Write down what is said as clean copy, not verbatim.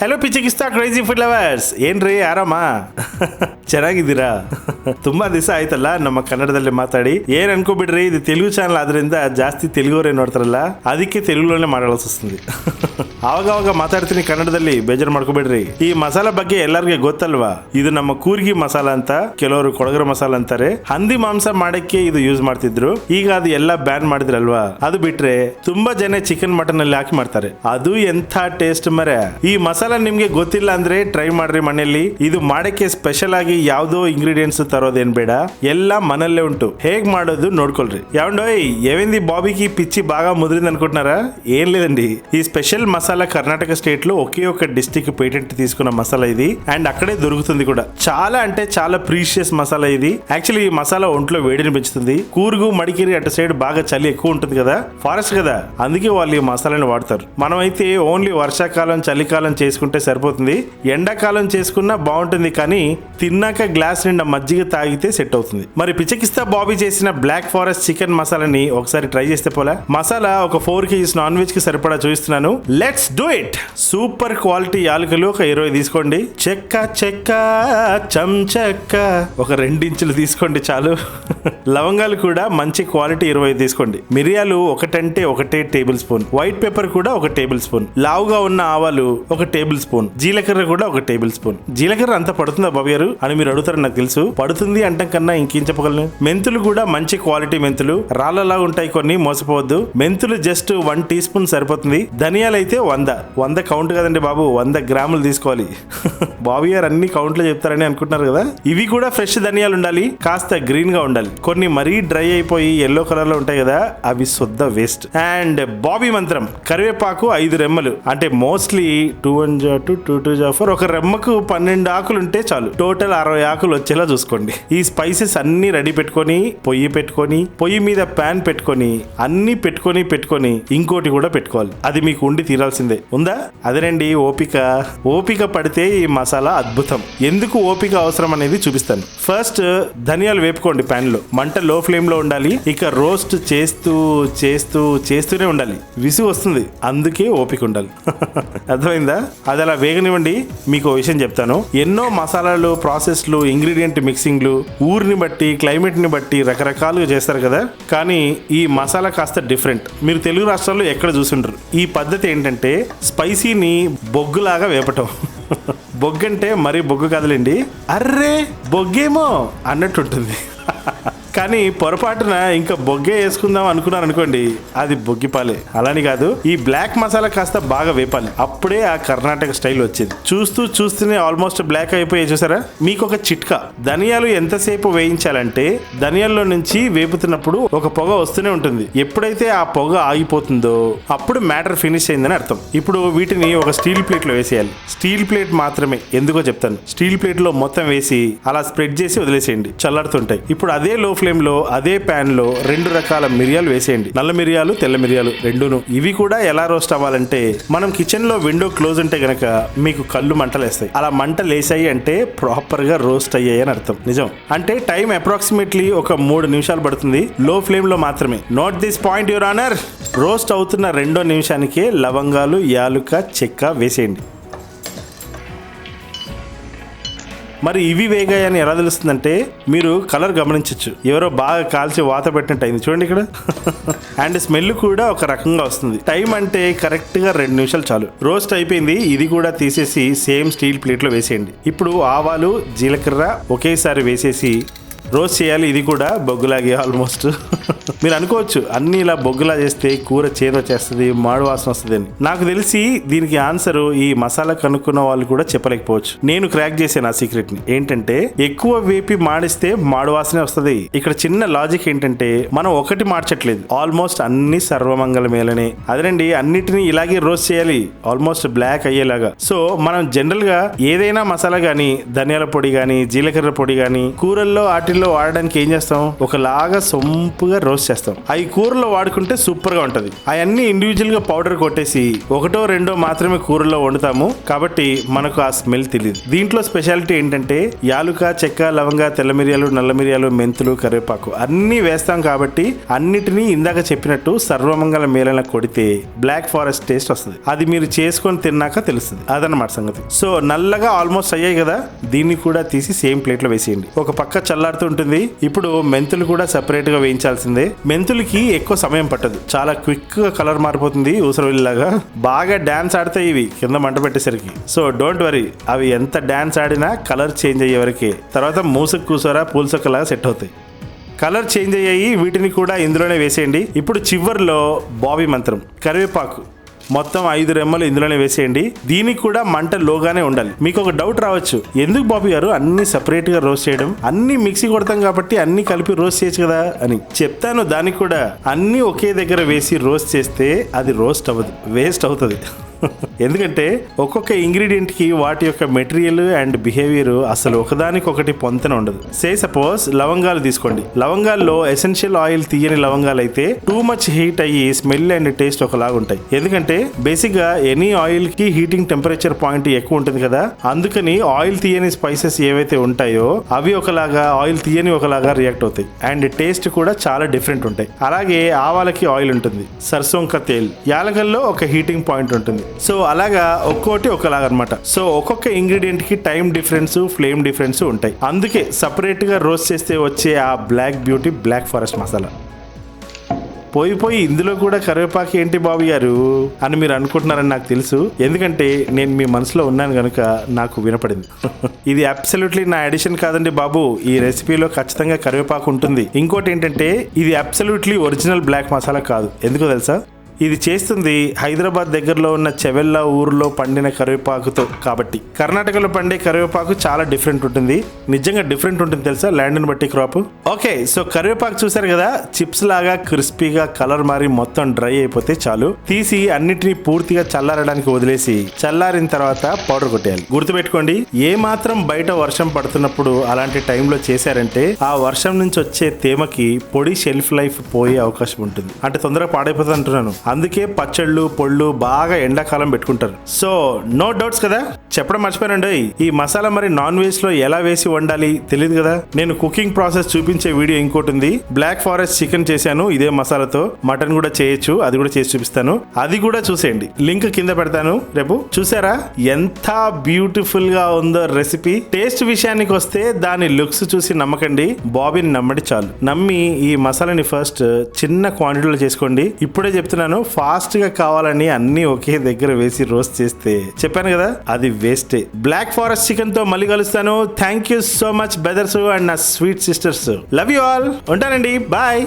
Hello ಪಿಚಕಿಸ್ತಾ crazy food lovers, ಏನ್ರಿ ಆರಾಮ? ಚೆನ್ನಾಗಿದ್ದೀರಾ? ತುಂಬಾ ದಿವಸ ಆಯ್ತಲ್ಲ ನಮ್ಮ ಕನ್ನಡದಲ್ಲಿ ಮಾತಾಡಿ. ಏನ್ ಅನ್ಕೋಬಿಡ್ರಿ, ಇದು ತೆಲುಗು ಚಾನಲ್ ಆದ್ರಿಂದ ಜಾಸ್ತಿ ತೆಲುಗುವರೇ ನೋಡ್ತಾರಲ್ಲ, ಅದಕ್ಕೆ ತೆಲುಗುలోనే ಮಾತಾಡೋಲ್సి వస్తుంది. ಆವಾಗ ಮಾತಾಡ್ತೀನಿ ಕನ್ನಡದಲ್ಲಿ, ಬೇಜಾರು ಮಾಡ್ಕೋಬೇಡ್ರಿ. ಈ ಮಸಾಲ ಬಗ್ಗೆ ಎಲ್ಲರಿಗೆ ಗೊತ್ತಲ್ವಾ? ಇದು ನಮ್ಮ ಕೂರ್ಗಿ ಮಸಾಲ ಅಂತ, ಕೆಲವರು ಕೊಡಗರ ಮಸಾಲ ಅಂತಾರೆ. ಹಂದಿ ಮಾಂಸ ಮಾಡಕ್ಕೆ ಇದು ಯೂಸ್ ಮಾಡ್ತಿದ್ರು. ಈಗ ಅದು ಎಲ್ಲ ಬ್ಯಾನ್ ಮಾಡಿದ್ರಲ್ವಾ? ಅದು ಬಿಟ್ರೆ ತುಂಬಾ ಜನ ಚಿಕನ್ ಮಟನ್ ಅಲ್ಲಿ ಹಾಕಿ ಮಾಡ್ತಾರೆ. ಅದು ಎಂಥ ಟೇಸ್ಟ್ ಮರೆ. ಈ ಮಸಾಲ ನಿಮ್ಗೆ ಗೊತ್ತಿಲ್ಲ ಅಂದ್ರೆ ಟ್ರೈ ಮಾಡ್ರಿ ಮನೆಯಲ್ಲಿ. ಇದು ಮಾಡಕ್ಕೆ ಸ್ಪೆಷಲ್ ಆಗಿ ಯಾವ್ದೋ ఇంగ్రీడియంట్స్ తరోదేం ಬೇಡ, ಎಲ್ಲ మనల్లే ఉంటూ. ಹೇಗ್ ಮಾಡೋದು ನೋಡ್ಕೊಳ್ರಿ. ఏవండోయ్, ఏమైంది బాబీకి పిచ్చి బాగా ముదిరింది అనుకుంటున్నారా? ఏం లేదండి, ఈ స్పెషల్ మసాలా కర్ణాటక స్టేట్ లో ఒకే ఒక డిస్ట్రిక్ట్ పేటెంట్ తీసుకున్న మసాలా ఇది. అండ్ అక్కడే దొరుకుతుంది కూడా. చాలా అంటే చాలా ప్రీషియస్ మసాలా ఇది. యాక్చువల్లీ ఈ మసాలా ఒంట్లో వేడిని పెంచుతుంది. కూర్గు మడికేరి అటు సైడ్ బాగా చలి ఎక్కువ ఉంటుంది కదా, ఫారెస్ట్ కదా, అందుకే వాళ్ళు ఈ మసాలాని వాడతారు. మనం అయితే ఓన్లీ వర్షాకాలం చలికాలం చేసుకుంటే సరిపోతుంది. ఎండాకాలం చేసుకున్నా బాగుంటుంది, కానీ తిన్నాక గ్లాస్ నిండా మజ్జిగ తాగితే సెట్ అవుతుంది. మరి పిచకిస్తా బాబీ చేసిన బ్లాక్ ఫారెస్ట్ చికెన్ మసాలాని ఒకసారి ట్రై చేస్తే పోలా. మసాలా ఒక 4 kgs నాన్ వెజ్ కి సరిపడా చూపిస్తున్నాను. Let's do it. Super quality యాలకులు ఒక 20 తీసుకోండి. చెక్క చెక్క ఒక 2 ఇంచులు తీసుకోండి చాలు. లవంగాలు కూడా మంచి క్వాలిటీ 20 తీసుకోండి. మిరియాలు ఒకటంటే 1 టేబుల్ స్పూన్. వైట్ పెప్పర్ కూడా 1 టేబుల్ స్పూన్. లావుగా ఉన్న ఆవాలు 1 టేబుల్ స్పూన్. జీలకర్ర కూడా 1 టేబుల్ స్పూన్. జీలకర్ర అంత పడుతుందా బాబు గారు అని మీరు అడుగుతారు, నాకు తెలుసు. పడుతుంది అంటాం కన్నా ఇంకేం చెప్పగలను. మెంతులు కూడా మంచి క్వాలిటీ మెంతులు, రాళ్ళలా ఉంటాయి కొన్ని, మోసపోవద్దు. మెంతులు జస్ట్ 1 టీ స్పూన్ సరిపోతుంది. ధనియాలు అయితే 100 కౌంట్ కదండి బాబు, 100 గ్రాములు తీసుకోవాలి. బాబు గారు అన్ని కౌంట్లు చెప్తారని అనుకుంటున్నారు కదా. ఇవి కూడా ఫ్రెష్ ధనియాలు ఉండాలి, కాస్త గ్రీన్ గా ఉండాలి. కొన్ని మరీ డ్రై అయిపోయి ఎల్లో కలర్ లో ఉంటాయి కదా, అవి శుద్ధ వేస్ట్. అండ్ బాబీ మంత్రం, కరివేపాకు 5 రెమ్మలు, అంటే మోస్ట్లీ 2 1 2 2 2 4, ఒక రెమ్మకు 12 ఆకులు ఉంటే చాలు. టోటల్ 60 ఆకులు వచ్చేలా చూసుకోండి. ఈ స్పైసెస్ అన్ని రెడీ పెట్టుకొని, పొయ్యి మీద ప్యాన్ పెట్టుకొని, అన్ని పెట్టుకొని ఇంకోటి కూడా పెట్టుకోవాలి. అది మీకు ఉండి తీరాల్సిందే. ఉందా? అదేనండి ఓపిక పడితే ఈ మసాలా అద్భుతం. ఎందుకు ఓపిక అవసరం అనేది చూపిస్తాను. ఫస్ట్ ధనియాలు వేపుకోండి ప్యాన్ లో. మంట లో ఫ్లేమ్ లో ఉండాలి. ఇక రోస్ట్ చేస్తూనే ఉండాలి. విసుగు వస్తుంది, అందుకే ఓపిక ఉండాలి. అర్థమైందా? అది అలా వేగనివ్వండి. మీకు ఓ విషయం చెప్తాను. ఎన్నో మసాలాలు, ప్రాసెస్లు, ఇంగ్రీడియంట్ మిక్సింగ్లు ఊరిని బట్టి, క్లైమేట్ ని బట్టి రకరకాలుగా చేస్తారు కదా. కానీ ఈ మసాలా కాస్త డిఫరెంట్. మీరు తెలుగు రాష్ట్రాల్లో ఎక్కడ చూసుంటారు. ఈ పద్ధతి ఏంటంటే స్పైసీని బొగ్గులాగా వేపటం. బొగ్గంటే మరీ బొగ్గు కాదులేండి, అర్రే బొగ్గేమో అన్నట్టు ఉంటుంది. కానీ పొరపాటున ఇంకా బొగ్గే వేసుకుందాం అనుకున్నాను అనుకోండి, అది బొగ్గిపాలే. అలాని కాదు, ఈ బ్లాక్ మసాలా కాస్త బాగా వేపాలి. అప్పుడే ఆ కర్ణాటక స్టైల్ వచ్చేది. చూస్తూనే ఆల్మోస్ట్ బ్లాక్ అయిపోయి చూసారా. మీకు ఒక చిట్కా, ధనియాలు ఎంతసేపు వేయించాలంటే, ధనియాల్లో నుంచి వేపుతున్నప్పుడు ఒక పొగ వస్తూనే ఉంటుంది. ఎప్పుడైతే ఆ పొగ ఆగిపోతుందో అప్పుడు మ్యాటర్ ఫినిష్ అయిందని అర్థం. ఇప్పుడు వీటిని ఒక స్టీల్ ప్లేట్ లో వేసేయాలి. స్టీల్ ప్లేట్ మాత్రమే, ఎందుకో చెప్తాను. స్టీల్ ప్లేట్ లో మొత్తం వేసి అలా స్ప్రెడ్ చేసి వదిలేసేయండి, చల్లారుతుంటాయి. ఇప్పుడు అదే లో ఫ్లేమ్ లో, అదే ప్యాన్ లో 2 రకాల మిరియాలు వేసేయండి. నల్ల మిరియాలు, తెల్ల మిరియాలు రెండును. ఇవి కూడా ఎలా రోస్ట్ అవ్వాలంటే, మనం కిచెన్ లో విండో క్లోజ్ ఉంటే గనక మీకు కళ్ళు మంటలేస్తాయి. అలా మంటలేసాయి అంటే ప్రాపర్ గా రోస్ట్ అయ్యాయి అని అర్థం. నిజం. అంటే టైం అప్రాక్సిమేట్లీ ఒక 3 నిమిషాలు పడుతుంది, లో ఫ్లేమ్ లో మాత్రమే. Note this point your honour. Roast అవుతున్న 2వ నిమిషానికే లవంగాలు, యాలుక, చెక్క వేసేయండి. మరి ఇవి వేగాయని ఎలా తెలుస్తుందంటే, మీరు కలర్ గమనించవచ్చు. ఎవరో బాగా కాల్చి వాత పెట్టినట్టు అయింది చూడండి ఇక్కడ. అండ్ స్మెల్ కూడా ఒక రకంగా వస్తుంది. టైం అంటే కరెక్ట్ గా 2 నిమిషాలు చాలు. రోస్ట్ అయిపోయింది. ఇది కూడా తీసేసి సేమ్ స్టీల్ ప్లేట్ లో వేసేయండి. ఇప్పుడు ఆవాలు, జీలకర్ర ఒకేసారి వేసేసి రోస్ట్ చేయాలి. ఇది కూడా బొగ్గులాగే ఆల్మోస్ట్. మీరు అనుకోవచ్చు, అన్ని ఇలా బొగ్గులా చేస్తే కూర చేదు వచ్చేస్తుంది, మాడు వాసన వస్తుంది అని. నాకు తెలిసి దీనికి ఆన్సర్ ఈ మసాలా కనుక్కున్న వాళ్ళు కూడా చెప్పలేకపోవచ్చు. నేను క్రాక్ చేశాను ఆ సీక్రెట్ ని. ఏంటంటే, ఎక్కువ వేపి మాడిస్తే మాడు వాసనే వస్తుంది. ఇక్కడ చిన్న లాజిక్ ఏంటంటే, మనం ఒకటి మార్చట్లేదు, ఆల్మోస్ట్ అన్ని సర్వమంగళమేలనే. అదేనండి, అన్నిటినీ ఇలాగే రోస్ట్ చేయాలి, ఆల్మోస్ట్ బ్లాక్ అయ్యేలాగా. సో మనం జనరల్ గా ఏదైనా మసాలా గానీ, ధనియాల పొడి గానీ, జీలకర్ర పొడి గానీ, కూరల్లో వాటిల్లో బిర్యానీలో వాడడానికి ఏం చేస్తాం, ఒకలాగా సొంపుగా రోస్ట్ చేస్తాం. అవి కూరలో వాడుకుంటే సూపర్ గా ఉంటది. అవన్నీ ఇండివిజువల్ గా పౌడర్ కొట్టేసి ఒకటో రెండో మాత్రమే కూరలో వండుతాము కాబట్టి మనకు ఆ స్మెల్ తెలియదు. దీంట్లో స్పెషాలిటీ ఏంటంటే యాలుక, చెక్క, లవంగ, తెల్ల మిరియాలు, నల్ల మిరియాలు, మెంతులు, కరివేపాకు అన్ని వేస్తాం కాబట్టి అన్నిటినీ ఇందాక చెప్పినట్టు సర్వమంగళ మేళన కొడితే బ్లాక్ ఫారెస్ట్ టేస్ట్ వస్తుంది. అది మీరు చేసుకొని తిన్నాక తెలుస్తుంది. అదన్నమాట సంగతి. సో నల్లగా ఆల్మోస్ట్ అయ్యాయి కదా, దీన్ని కూడా తీసి సేమ్ ప్లేట్ లో వేసేయండి. ఒక పక్క చల్లారుతూ ఉంటుంది. ఇప్పుడు మెంతులు కూడా సెపరేట్ గా వేయించాల్సిందే. మెంతులకి ఎక్కువ సమయం పట్టదు, చాలా క్విక్ గా కలర్ మారిపోతుంది ఊసరవెల్లిలాగా. బాగా డాన్స్ ఆడతాయి ఇవి కింద మంట పెట్టేసరికి. సో డోంట్ వరీ, అవి ఎంత డాన్స్ ఆడినా కలర్ చేంజ్ అయ్యే వరకే. తర్వాత మూసకు కూసారా పూల్సొక్కలాగా సెట్ అవుతాయి. కలర్ చేంజ్ అయ్యాయి, వీటిని కూడా ఇందులోనే వేసేయండి. ఇప్పుడు చివర్లో బాబీ మంత్రం, కరివేపాకు మొత్తం 5 రెమ్మలు ఇందులోనే వేసేయండి. దీనికి కూడా మంట లోగానే ఉండాలి. మీకు ఒక డౌట్ రావచ్చు, ఎందుకు బాబీ గారు అన్ని సపరేట్ గా రోస్ట్ చేయడం, అన్ని మిక్సీ కొడతాం కాబట్టి అన్ని కలిపి రోస్ట్ చేయొచ్చు కదా అని. చెప్తాను. దానికి కూడా అన్ని ఒకే దగ్గర వేసి రోస్ట్ చేస్తే అది రోస్ట్ అవ్వదు, వేస్ట్ అవుతుంది. ఎందుకంటే ఒక్కొక్క ఇంగ్రీడియంట్ కి వాటి యొక్క మెటీరియల్ అండ్ బిహేవియర్ అసలు ఒకదానికొకటి పొంతన ఉండదు. సే సపోజ్ లవంగాలు తీసుకోండి. లవంగాల్లో ఎసెన్షియల్ ఆయిల్ తీయని లవంగాలు అయితే టూ మచ్ హీట్ అయ్యి స్మెల్ అండ్ టేస్ట్ ఒకలాగా ఉంటాయి. ఎందుకంటే బేసిక్ గా ఎనీ ఆయిల్ కి హీటింగ్ టెంపరేచర్ పాయింట్ ఎక్కువ ఉంటుంది కదా, అందుకని ఆయిల్ తీయని స్పైసెస్ ఏవైతే ఉంటాయో అవి ఒకలాగా, ఆయిల్ తీయని ఒకలాగా రియాక్ట్ అవుతాయి అండ్ టేస్ట్ కూడా చాలా డిఫరెంట్ ఉంటాయి. అలాగే ఆవాలకి ఆయిల్ ఉంటుంది, సర్సోంకా తేల్, యాలకల్లో ఒక హీటింగ్ పాయింట్ ఉంటుంది. సో అలాగా ఒక్కోటి ఒకలాగా అనమాట. సో ఒక్కొక్క ఇంగ్రీడియంట్ కి టైం డిఫరెన్స్, ఫ్లేమ్ డిఫరెన్స్ ఉంటాయి. అందుకే సపరేట్ గా రోస్ట్ చేస్తే వచ్చే ఆ black beauty black forest masala. పోయి ఇందులో కూడా కరివేపాకు ఏంటి బాబు గారు అని మీరు అనుకుంటున్నారని నాకు తెలుసు. ఎందుకంటే నేను మీ మనసులో ఉన్నాను కనుక నాకు వినపడింది. ఇది అబ్సల్యూట్లీ నా ఎడిషన్ కాదండి బాబు. ఈ రెసిపీలో ఖచ్చితంగా కరివేపాకు ఉంటుంది. ఇంకోటి ఏంటంటే ఇది అబ్సల్యూట్లీ ఒరిజినల్ బ్లాక్ మసాలా కాదు. ఎందుకో తెలుసా, ఇది చేస్తుంది హైదరాబాద్ దగ్గరలో ఉన్న చెవెల్లా ఊరిలో పండిన కరివేపాకుతో కాబట్టి. కర్ణాటకలో పండే కరివేపాకు చాలా డిఫరెంట్ ఉంటుంది, నిజంగా డిఫరెంట్ ఉంటుంది తెలుసా, ల్యాండ్ని బట్టి క్రాప్. ఓకే, సో కరివేపాకు చూసారు కదా, చిప్స్ లాగా క్రిస్పీగా కలర్ మారి మొత్తం డ్రై అయిపోతే చాలు. తీసి అన్నిటినీ పూర్తిగా చల్లారడానికి వదిలేసి చల్లారిన తర్వాత పౌడర్ కొట్టేయాలి. గుర్తుపెట్టుకోండి, ఏ మాత్రం బయట వర్షం పడుతున్నప్పుడు అలాంటి టైంలో చేశారంటే ఆ వర్షం నుంచి వచ్చే తేమకి పొడి షెల్ఫ్ లైఫ్ పోయే అవకాశం ఉంటుంది. అంటే తొందరగా పాడైపోతుంది అంటున్నాను. అందుకే పచ్చళ్ళు, పొళ్ళు బాగా ఎండాకాలం పెట్టుకుంటారు. సో నో డౌట్స్ కదా. చెప్పడం మర్చిపోయానండి, ఈ మసాలా మరి నాన్ వెజ్ లో ఎలా వేసి వండాలి తెలియదు కదా. నేను కుకింగ్ ప్రాసెస్ చూపించే వీడియో ఇంకోటి ఉంది. బ్లాక్ ఫారెస్ట్ చికెన్ చేశాను ఇదే మసాలాతో. మటన్ కూడా చేయొచ్చు, అది కూడా చేసి చూపిస్తాను. అది కూడా చూసేయండి, లింక్ కింద పెడతాను రేపు. చూసారా ఎంత బ్యూటిఫుల్ గా ఉందో రెసిపీ. టేస్ట్ విషయానికి వస్తే దాని లుక్స్ చూసి నమ్మకండి, బాబీని నమ్మడి చాలు. నమ్మి ఈ మసాలాని ఫస్ట్ చిన్న క్వాంటిటీలో చేసుకోండి. ఇప్పుడే చెప్తున్నాను, ఫాస్ట్ గా కావాలని అన్ని ఒకే దగ్గర వేసి రోస్ట్ చేస్తే చెప్పాను కదా అది వేస్టే. బ్లాక్ ఫారెస్ట్ చికెన్ తో మళ్ళీ కలుస్తాను. Thank you so much brothers and నా sweet sisters. Love you all. ఉంటానండి, బాయ్.